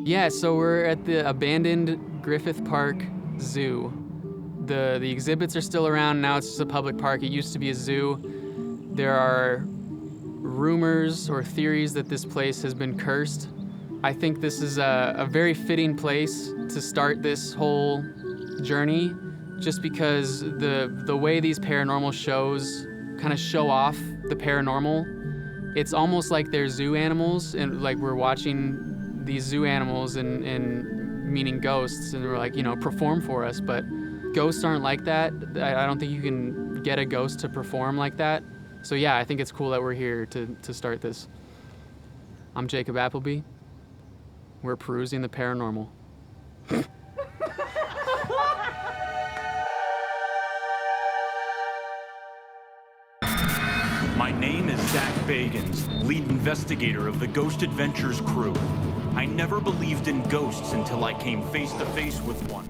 Yeah, so we're at the abandoned Griffith Park Zoo. The exhibits are still around. Now it's just a public park. It used to be a zoo. There are rumors or theories that this place has been cursed. I think this is a very fitting place to start this whole journey, just because the way these paranormal shows kind of show off the paranormal, it's almost like they're zoo animals, and like we're watching these zoo animals and meaning ghosts, and we're like, perform for us. But ghosts aren't like that. I don't think you can get a ghost to perform like that. So yeah, I think it's cool that we're here to start this. I'm Jacob Appleby. We're perusing the paranormal. My name is Zach Bagans, lead investigator of the Ghost Adventures crew. I never believed in ghosts until I came face to face with one.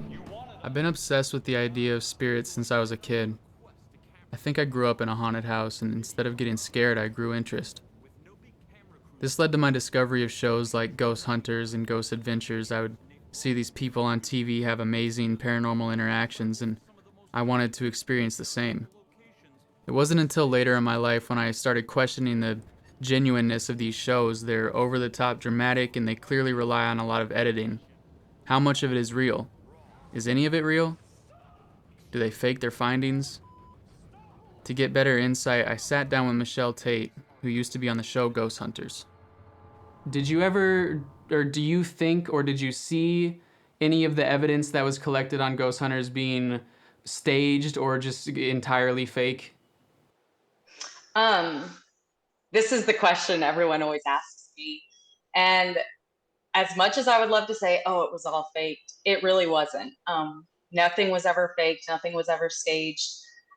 I've been obsessed with the idea of spirits since I was a kid. I think I grew up in a haunted house, and instead of getting scared, I grew interest. This led to my discovery of shows like Ghost Hunters and Ghost Adventures. I would see these people on TV have amazing paranormal interactions, and I wanted to experience the same. It wasn't until later in my life when I started questioning the genuineness of these shows. They're over-the-top dramatic, and they clearly rely on a lot of editing. How much of it is real? Is any of it real? Do they fake their findings? To get better insight, I sat down with Michelle Tate, who used to be on the show Ghost Hunters. Did you ever, or do you think, or did you see any of the evidence that was collected on Ghost Hunters being staged or just entirely fake? This is the question everyone always asks me. And as much as I would love to say, oh, it was all faked, it really wasn't. Nothing was ever faked, nothing was ever staged.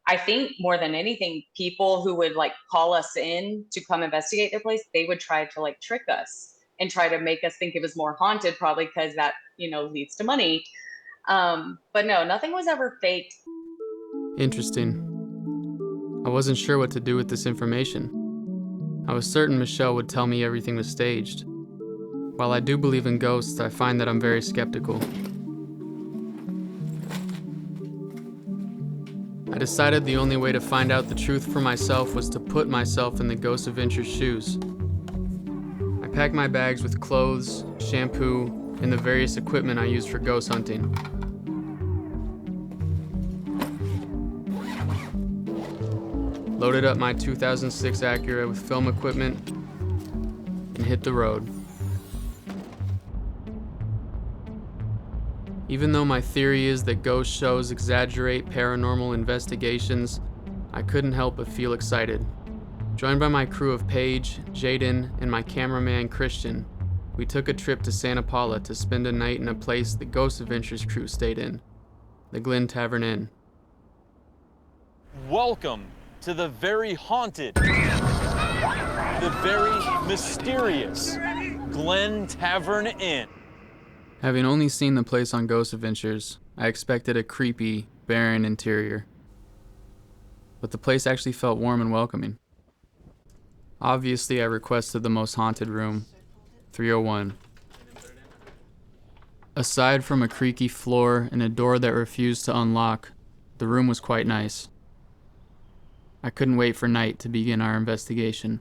I think more than anything, people who would like call us in to come investigate their place, they would try to like trick us and try to make us think it was more haunted, probably because that, leads to money. But no, nothing was ever faked. Interesting. I wasn't sure what to do with this information. I was certain Michelle would tell me everything was staged. While I do believe in ghosts, I find that I'm very skeptical. I decided the only way to find out the truth for myself was to put myself in the Ghost Adventures shoes. I packed my bags with clothes, shampoo, and the various equipment I used for ghost hunting. Loaded up my 2006 Acura with film equipment and hit the road. Even though my theory is that ghost shows exaggerate paranormal investigations, I couldn't help but feel excited. Joined by my crew of Paige, Jaden, and my cameraman Christian, we took a trip to Santa Paula to spend a night in a place the Ghost Adventures crew stayed in, the Glen Tavern Inn. Welcome to the very haunted, the very mysterious Glen Tavern Inn. Having only seen the place on Ghost Adventures, I expected a creepy, barren interior. But the place actually felt warm and welcoming. Obviously, I requested the most haunted room, 301. Aside from a creaky floor and a door that refused to unlock, the room was quite nice. I couldn't wait for night to begin our investigation.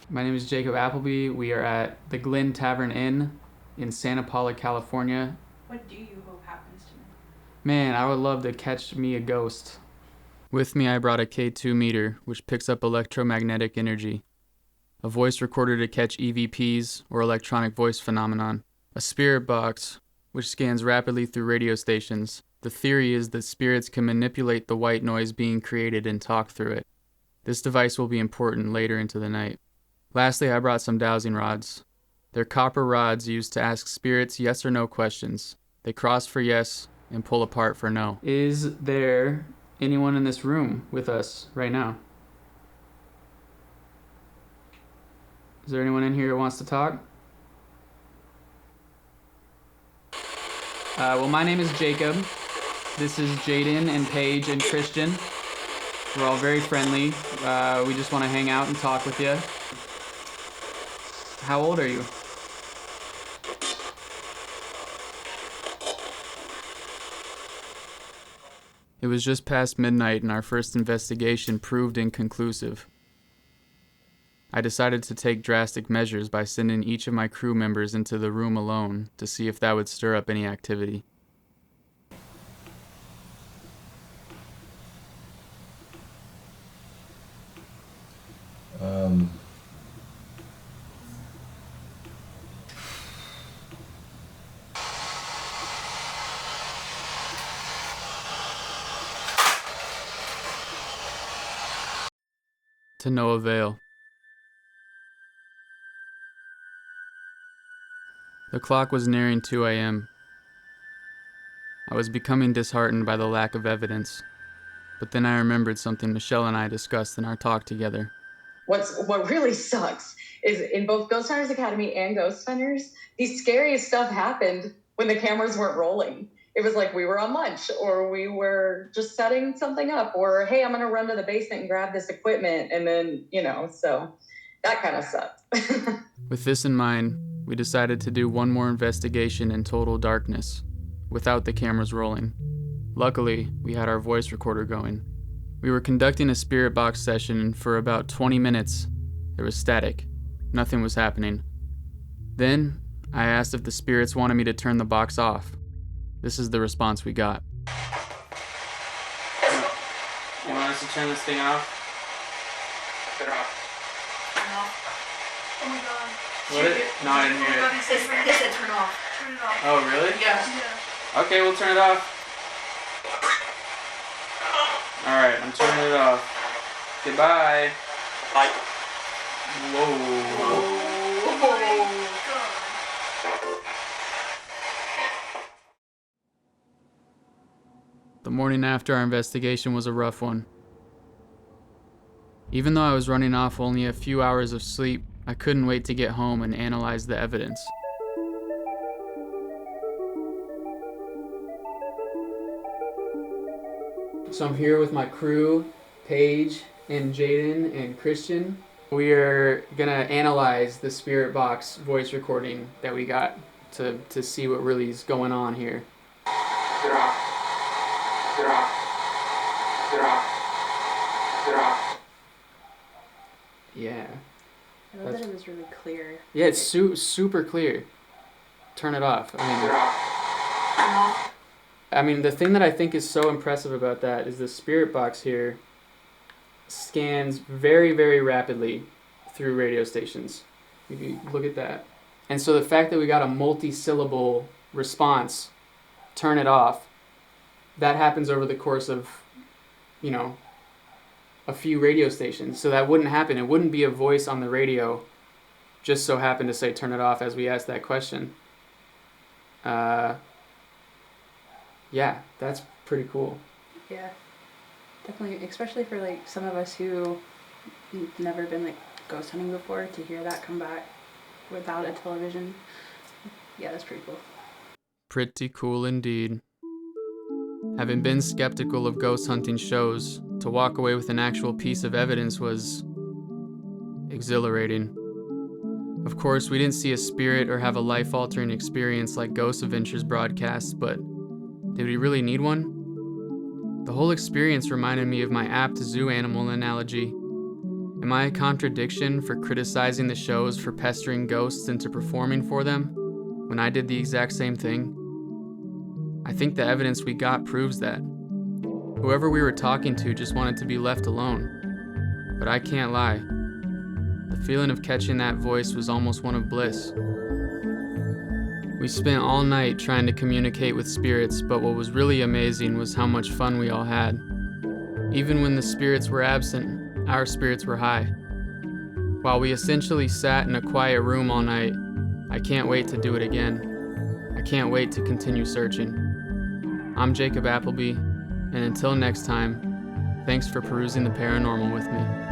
My name is Jacob Appleby. We are at the Glen Tavern Inn in Santa Paula, California. What do you hope happens to me? Man, I would love to catch me a ghost. With me, I brought a K2 meter, which picks up electromagnetic energy. A voice recorder to catch EVPs, or electronic voice phenomenon. A spirit box, which scans rapidly through radio stations. The theory is that spirits can manipulate the white noise being created and talk through it. This device will be important later into the night. Lastly, I brought some dowsing rods. They're copper rods used to ask spirits yes or no questions. They cross for yes and pull apart for no. Is there anyone in this room with us right now? Is there anyone in here who wants to talk? Well, my name is Jacob. This is Jaden and Paige and Christian. We're all very friendly. We just want to hang out and talk with you. How old are you? It was just past midnight and our first investigation proved inconclusive. I decided to take drastic measures by sending each of my crew members into the room alone to see if that would stir up any activity. To no avail. The clock was nearing 2 a.m. I was becoming disheartened by the lack of evidence, but then I remembered something Michelle and I discussed in our talk together. What really sucks is in both Ghost Hunters Academy and Ghost Hunters, the scariest stuff happened when the cameras weren't rolling. It was like we were on lunch, or we were just setting something up, or hey, I'm gonna run to the basement and grab this equipment, and then, so that kind of sucked. With this in mind, we decided to do one more investigation in total darkness, without the cameras rolling. Luckily, we had our voice recorder going. We were conducting a spirit box session, and for about 20 minutes, there was static. Nothing was happening. Then, I asked if the spirits wanted me to turn the box off. This is the response we got. You want us to turn this thing off? Turn it off. No. Oh my god. What? No, I didn't hear it. They said turn off. Turn it off. Oh, really? Yeah. Okay, we'll turn it off. Alright, I'm turning it off. Goodbye. Bye. Whoa. Oh my god. The morning after our investigation was a rough one. Even though I was running off only a few hours of sleep, I couldn't wait to get home and analyze the evidence. So I'm here with my crew, Paige and Jaden and Christian. We are gonna analyze the spirit box voice recording that we got to see what really is going on here. Yeah. I love that it was really clear. Yeah, it's super clear. Turn it off. I mean, the thing that I think is so impressive about that is the spirit box here scans very, very rapidly through radio stations. If you look at that. And so the fact that we got a multi-syllable response, turn it off, that happens over the course of, a few radio stations. So that wouldn't happen. It wouldn't be a voice on the radio just so happened to say turn it off as we asked that question. Yeah, that's pretty cool. Yeah. Definitely, especially for some of us who never been ghost hunting before, to hear that come back without a television. Yeah, that's pretty cool. Pretty cool indeed. Having been skeptical of ghost hunting shows, to walk away with an actual piece of evidence was exhilarating. Of course, we didn't see a spirit or have a life-altering experience like Ghost Adventures broadcasts, but did we really need one? The whole experience reminded me of my apt zoo animal analogy. Am I a contradiction for criticizing the shows for pestering ghosts into performing for them when I did the exact same thing? I think the evidence we got proves that. Whoever we were talking to just wanted to be left alone. But I can't lie. The feeling of catching that voice was almost one of bliss. We spent all night trying to communicate with spirits, but what was really amazing was how much fun we all had. Even when the spirits were absent, our spirits were high. While we essentially sat in a quiet room all night, I can't wait to do it again. I can't wait to continue searching. I'm Jacob Appleby, and until next time, thanks for perusing the paranormal with me.